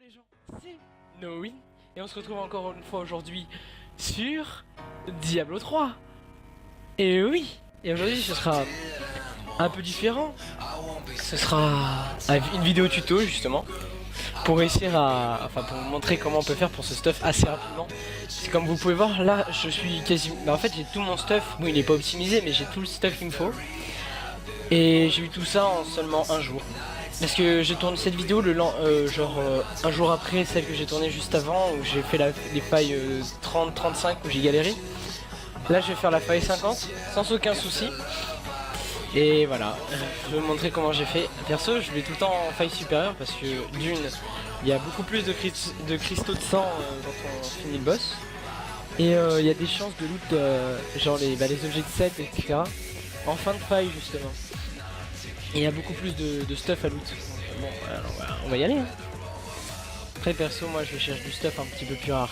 les gens, c'est Nowin et on se retrouve encore une fois aujourd'hui sur Diablo 3. Et oui, et aujourd'hui ce sera un peu différent. Ce sera une vidéo tuto justement pour réussir à, pour vous montrer comment on peut faire pour ce stuff assez rapidement. C'est comme vous pouvez voir là, je suis quasi, en fait j'ai tout mon stuff. Bon, il n'est pas optimisé, mais j'ai tout le stuff qu'il me faut. Et j'ai eu tout ça en seulement un jour. Parce que j'ai tourné cette vidéo un jour après celle que j'ai tournée juste avant, où j'ai fait les failles 30-35 où j'ai galéré. Là je vais faire la faille 50 sans aucun souci. Et voilà, je vais vous montrer comment j'ai fait. Perso je vais tout le temps en faille supérieure parce que d'une, il y a beaucoup plus de cristaux de sang quand on finit le boss. Et il y a des chances de loot, genre les objets de set, etc. en fin de faille justement. Et il y a beaucoup plus de stuff à loot. Bon, alors, on va y aller. Hein. Après perso, moi je cherche du stuff un petit peu plus rare.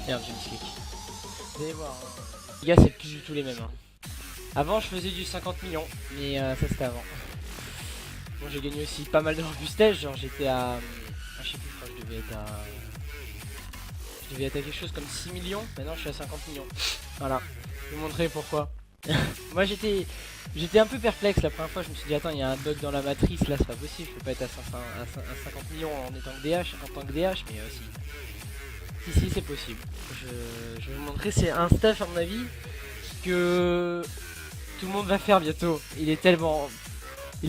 Merde, j'ai une clic. Vous allez voir, hein. Les gars, c'est plus du tout les mêmes. Hein. Avant, je faisais du 50 millions, mais ça c'était avant. Bon, j'ai gagné aussi pas mal de robustesse. Genre, j'étais à. Je sais plus, je crois que je devais être à. Je devais être à quelque chose comme 6 millions. Maintenant, je suis à 50 millions. Voilà, je vais vous montrer pourquoi. Moi j'étais un peu perplexe la première fois, je me suis dit attends il y a un bug dans la matrice là, c'est pas possible, je peux pas être à 50 millions en étant que DH, mais si c'est possible. Je vais vous montrer, c'est un stuff à mon avis que tout le monde va faire bientôt. Il est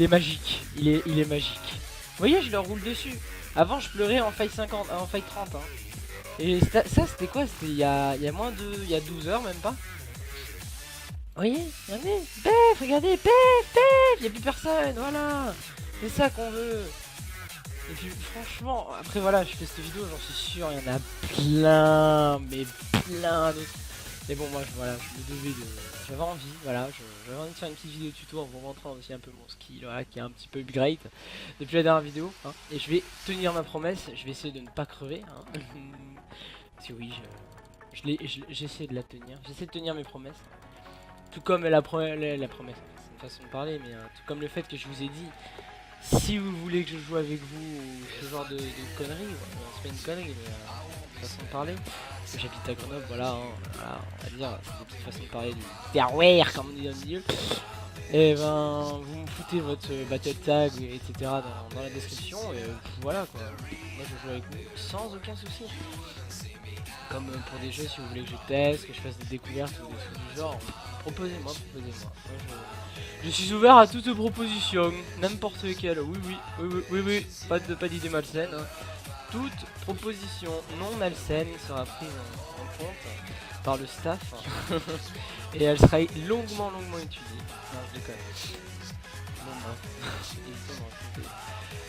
magique, il est magique. Vous voyez, je le roule dessus. Avant je pleurais en faille 50, en faille 30 hein. Et ça c'était quoi? C'était il y a 12 heures même pas. Vous voyez, regardez, pef, regardez, pef, y'a plus personne, voilà. C'est ça qu'on veut. Et puis franchement, après voilà, je fais cette vidéo, j'en suis sûr, il y en a plein, mais plein d'autres. Mais bon, moi, voilà, je me devais de... J'avais envie, voilà, j'avais envie de faire une petite vidéo tuto en vous montrant aussi un peu mon skill, voilà, qui est un petit peu upgrade depuis la dernière vidéo. Hein. Et je vais tenir ma promesse, je vais essayer de ne pas crever. Hein. Parce que oui, j'essaie de la tenir, j'essaie de tenir mes promesses. Tout comme la promesse, c'est une façon de parler, mais tout comme le fait que je vous ai dit, si vous voulez que je joue avec vous, ou ce genre de conneries, c'est pas une connerie, mais une façon de parler. J'habite à Grenoble, voilà, hein, voilà, on va dire, c'est des petites façons de parler du terroir, comme on dit dans le milieu. Et ben, vous me foutez votre battle tag, etc. dans la description, et voilà quoi. Moi je joue avec vous sans aucun souci. Comme pour des jeux, si vous voulez que je teste, que je fasse des découvertes ou des trucs du genre, proposez-moi. Je suis ouvert à toute proposition, n'importe laquelle. Oui, pas d'idée malsaine. Hein. Toute proposition non malsaine sera prise en compte par le staff et elle sera longuement étudiée. Non, je déconne. Bon, bref.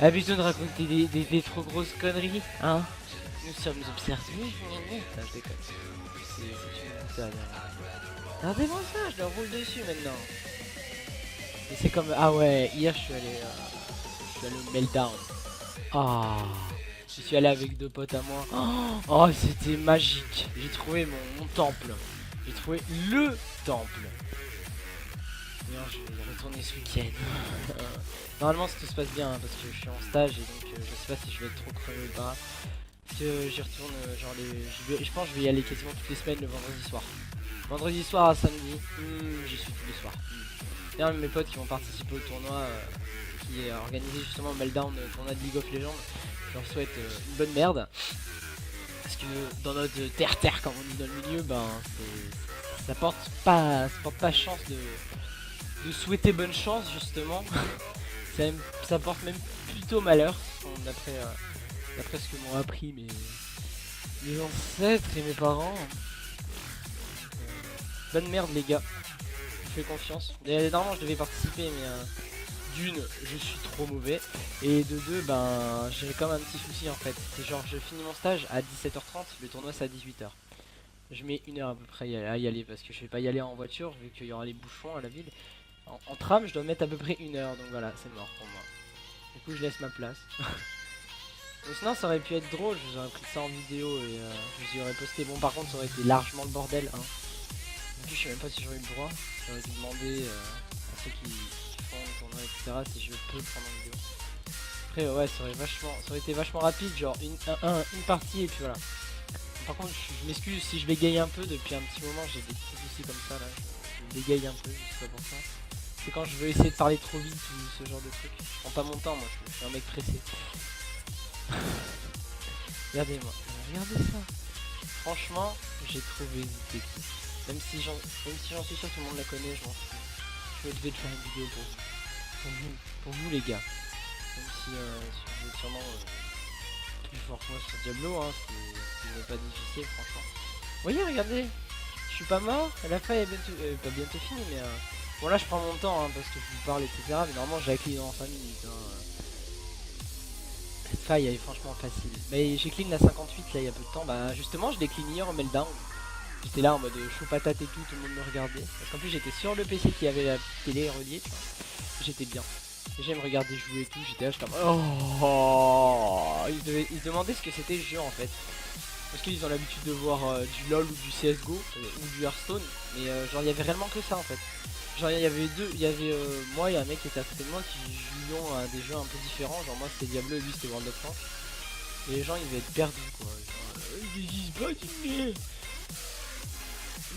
Habitude de raconter des trop grosses conneries, hein. Nous sommes observés. Non, je déconne. C'est une montagne. Regardez-moi ça, je le roule dessus maintenant. Et c'est comme... Ah ouais, hier je suis allé au Meltdown. Ah, je suis allé avec deux potes à moi. Oh, c'était magique. J'ai trouvé mon temple. J'ai trouvé le temple. D'ailleurs, je vais y retourner ce week-end. Normalement, si tout se passe bien, hein, parce que je suis en stage et donc je sais pas si je vais être trop crevé ou pas. Que j'y retourne je pense que je vais y aller quasiment toutes les semaines le vendredi soir. Vendredi soir à samedi, j'y suis tous les soirs. D'ailleurs mes potes qui vont participer au tournoi qui est organisé justement au Meltdown, tournoi de League of Legends, je leur souhaite une bonne merde. Parce que dans notre terre comme on dit dans le milieu, ben ça porte pas chance de souhaiter bonne chance justement. ça porte même plutôt malheur d'après ce que m'ont appris mes ancêtres et mes parents. Bonne merde les gars, je vous fais confiance. Et, normalement je devais participer mais d'une je suis trop mauvais et de deux ben j'ai comme un petit souci en fait. C'est genre je finis mon stage à 17h30, le tournoi c'est à 18h. Je mets une heure à peu près à y aller parce que je vais pas y aller en voiture vu qu'il y aura les bouchons à la ville. En tram je dois mettre à peu près une heure donc voilà c'est mort pour moi. Du coup je laisse ma place. Mais sinon ça aurait pu être drôle, je vous aurais pris ça en vidéo et je vous y aurais posté. Bon par contre ça aurait été largement le bordel hein. En plus je sais même pas si j'aurais eu le droit. J'aurais dû demander à ceux qui font le tournoi etc si je peux prendre en vidéo. Après ouais ça aurait été vachement rapide, genre une partie et puis voilà. Par contre je m'excuse si je bégaye un peu depuis un petit moment, j'ai des petits soucis comme ça là. Je bégaye un peu, je sais pas pour ça. C'est quand je veux essayer de parler trop vite ou ce genre de truc. Je prends pas mon temps moi, je suis un mec pressé. Regardez-moi, regardez ça. Franchement, j'ai trouvé une technique. Même si j'en suis sûr que tout le monde la connaît, je m'en fous. Je vais faire une vidéo pour vous les gars. Même si vous êtes sûrement plus fort que moi sur Diablo, hein, ce n'est pas difficile franchement. Vous voyez, regardez, je suis pas mort, la faille est pas bientôt finie, mais bon là je prends mon temps hein, parce que je vous parle etc. Mais normalement j'ai la clean en 5 minutes. Hein. Cette faille elle est franchement facile. Mais j'ai clean la 58 là il y a peu de temps, bah justement je l'ai clean hier en meltdown. J'étais là en mode chaud patate et tout le monde me regardait. Parce qu'en plus j'étais sur le PC qui avait la télé reliée, tu vois. J'étais bien. J'aime regarder jouer et tout, j'étais là, j'étais comme oh, ils se demandaient ce que c'était le jeu en fait. Parce qu'ils ont l'habitude de voir du LoL ou du CSGO ou du Hearthstone. Mais genre il y avait réellement que ça en fait. Genre il y avait moi et un mec qui était à côté de moi qui jouions à des jeux un peu différents. Genre moi c'était Diablo et lui c'était World of Tanks. Et les gens ils devaient être perdus quoi. Genre, ils disent pas tu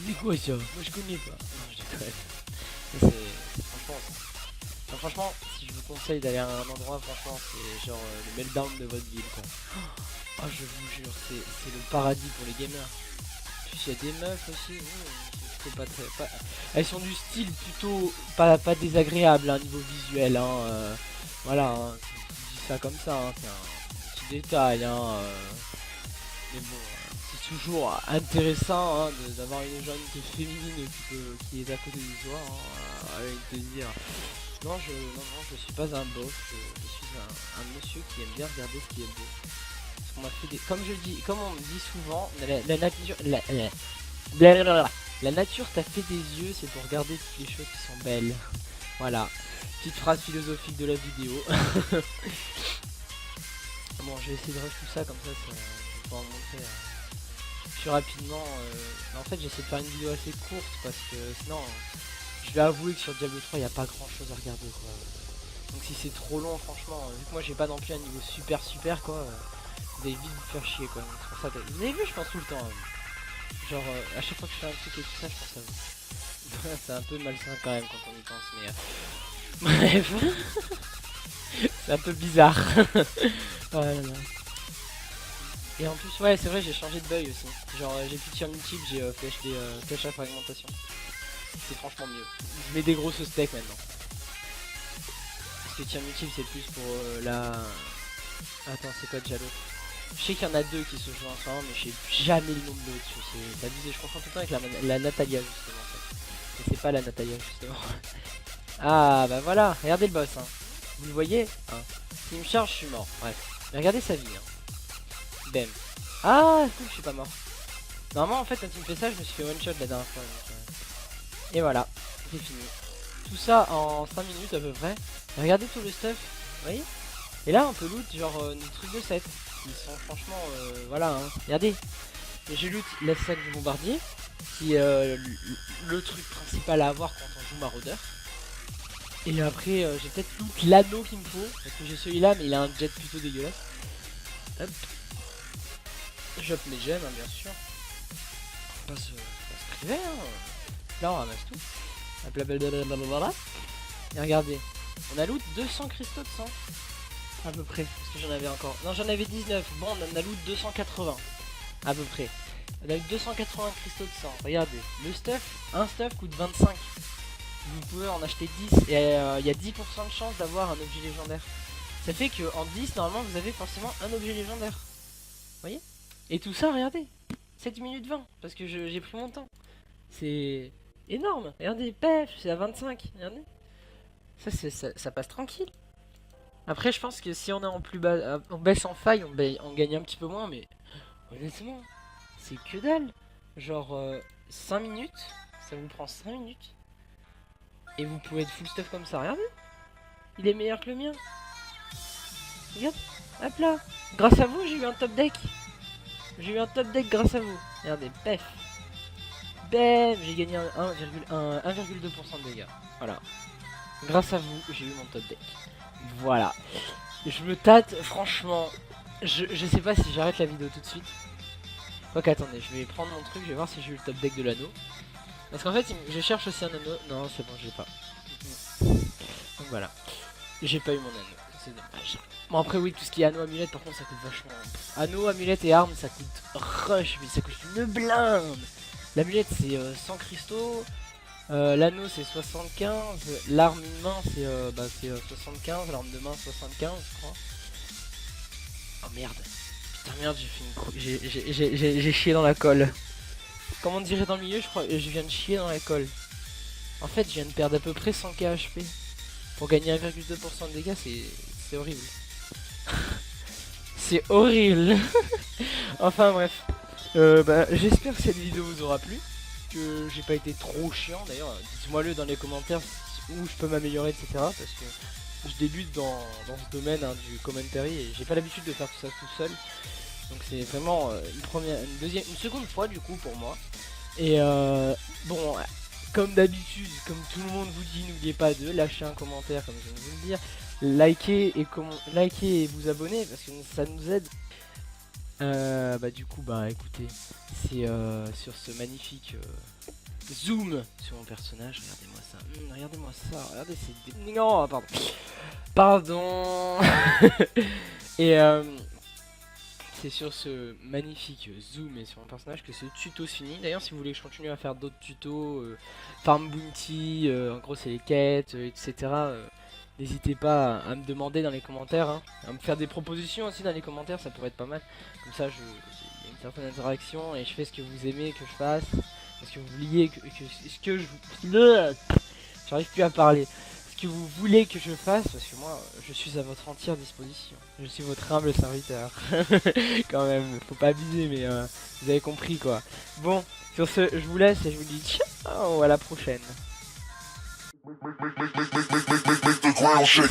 c'est quoi ça? Moi je connais pas. Non je déconne. C'est franchement ça. Enfin, franchement, si je vous conseille d'aller à un endroit, franchement, c'est genre le meltdown de votre ville quoi. Oh, je vous jure, c'est le paradis pour les gamers. En plus, il y a des meufs aussi. C'est pas très. Elles sont du style plutôt pas désagréable, hein, niveau visuel. Hein, voilà, hein, je dis ça comme ça, hein, c'est un petit détail. Hein, mais bon, c'est toujours intéressant hein, d'avoir une jeune féminine qui est à côté de soi. Hein, avec plaisir. Non, je suis pas un boss, je suis un monsieur qui aime bien regarder ce qui est beau. Parce qu'on m'a fait des. Comme on me dit souvent, la nature t'a fait des yeux, c'est pour regarder toutes les choses qui sont belles. Voilà. Petite phrase philosophique de la vidéo. Bon, je vais essayer de rush tout ça, comme ça, je vais pouvoir vous montrer plus rapidement. En fait, j'essaie de faire une vidéo assez courte parce que sinon. Je vais avouer que sur Diablo 3 il n'y a pas grand chose à regarder quoi. Donc si c'est trop long franchement, vu que moi j'ai pas non plus un niveau super quoi, vous allez vite vous faire chier quoi. Donc, pour ça, vous avez vu je pense tout le temps. Genre à chaque fois que je fais un truc et tout ça je pense à vous. C'est un peu malsain quand même quand on y pense mais bref. C'est un peu bizarre. Oh là là. Et en plus ouais c'est vrai j'ai changé de build aussi. Genre j'ai plus de tir multiple, j'ai flèche à fragmentation. C'est franchement mieux. Je mets des grosses steaks maintenant. Parce que tir multiple c'est plus pour la... Attends c'est quoi déjà l'autre? Je sais qu'il y en a deux qui se jouent ensemble mais je sais jamais le nom de l'autre. C'est abusé, je confonds tout le temps avec la Natalia justement en fait. Mais c'est pas la Natalia justement. Ah bah voilà, regardez le boss hein. Vous le voyez hein. S'il me charge je suis mort, bref. Mais regardez sa vie hein. Bam. Ah cool je suis pas mort. Normalement en fait quand il me fait ça je me suis fait one shot la dernière fois donc, et voilà, c'est fini. Tout ça en 5 minutes à peu près. Et regardez tout le stuff, vous voyez. Et là on peut loot genre des trucs de 7. Ils sont franchement, voilà hein. Regardez. Je loot la sac du bombardier. Qui est le truc principal à avoir quand on joue maraudeur. Et après j'ai peut-être loot l'anneau qu'il me faut. Parce que j'ai celui-là mais il a un jet plutôt dégueulasse. Hop. J'ope mes gemmes hein, bien sûr. On va se priver hein. Là on ramasse tout. Blablabla. Et regardez, on a loot 200 cristaux de sang. À peu près, parce que j'en avais encore. Non j'en avais 19, bon on en a loot 280. À peu près. On a eu 280 cristaux de sang. Regardez, le stuff, un stuff coûte 25. Vous pouvez en acheter 10 et il y a 10% de chance d'avoir un objet légendaire. Ça fait que en 10 normalement vous avez forcément un objet légendaire. Vous voyez. Et tout ça regardez, 7 minutes 20 parce que j'ai pris mon temps. C'est énorme, regardez, pef, c'est à 25, regardez. Ça passe tranquille. Après je pense que si on est en plus bas, on baisse en faille, on gagne un petit peu moins, mais honnêtement, c'est que dalle. Genre 5 minutes, ça vous prend 5 minutes. Et vous pouvez être full stuff comme ça, regardez. Il est meilleur que le mien. Regarde, hop là. Grâce à vous j'ai eu un top deck. J'ai eu un top deck grâce à vous. Regardez, pef. Bam, j'ai gagné 1,2% de dégâts. Voilà. Grâce à vous, j'ai eu mon top deck. Voilà. Je me tâte, franchement. Je sais pas si j'arrête la vidéo tout de suite. Quoique, attendez, je vais prendre mon truc, je vais voir si j'ai eu le top deck de l'anneau. Parce qu'en fait, je cherche aussi un anneau. Non, c'est bon, je l'ai pas. Donc voilà. J'ai pas eu mon anneau, c'est dommage. Bon, après, oui, tout ce qui est anneau, amulette, par contre, ça coûte vachement. Anneau, amulette et armes, ça coûte rush, mais ça coûte une blinde. L'amulette, c'est 100 cristaux. L'anneau, c'est 75. L'arme une main, c'est 75. L'arme de main, 75, je crois. Oh merde. Putain, merde, j'ai fait une j'ai chié dans la colle. Comment dirait dans le milieu, je crois, je viens de chier dans la colle. En fait, je viens de perdre à peu près 100 HP. Pour gagner 1,2% de dégâts, c'est horrible. C'est horrible. Enfin bref. J'espère que cette vidéo vous aura plu. Que j'ai pas été trop chiant. D'ailleurs, dites-moi le dans les commentaires où je peux m'améliorer, etc. Parce que je débute dans ce domaine du commentary et j'ai pas l'habitude de faire tout ça tout seul. Donc c'est vraiment une seconde fois du coup pour moi. Et bon, comme d'habitude, comme tout le monde vous dit, n'oubliez pas de lâcher un commentaire comme je viens de vous le dire, likez et vous abonner parce que ça nous aide. Du coup, écoutez, c'est sur ce magnifique zoom sur mon personnage. Regardez-moi ça, regardez-moi ça, regardez, c'est non, pardon. Et c'est sur ce magnifique zoom et sur mon personnage que ce tuto se finit. D'ailleurs, si vous voulez que je continue à faire d'autres tutos, Farm Bounty, en gros c'est les quêtes, etc. N'hésitez pas à me demander dans les commentaires, hein, à me faire des propositions aussi dans les commentaires, ça pourrait être pas mal. Comme ça, il y a une certaine interaction et je fais ce que vous aimez que je fasse, ce que vous vouliez ce que je vous... J'arrive plus à parler. Ce que vous voulez que je fasse, parce que moi, je suis à votre entière disposition. Je suis votre humble serviteur. Quand même, faut pas abuser, mais vous avez compris quoi. Bon, sur ce, je vous laisse et je vous dis ciao, à la prochaine. Make the ground shake.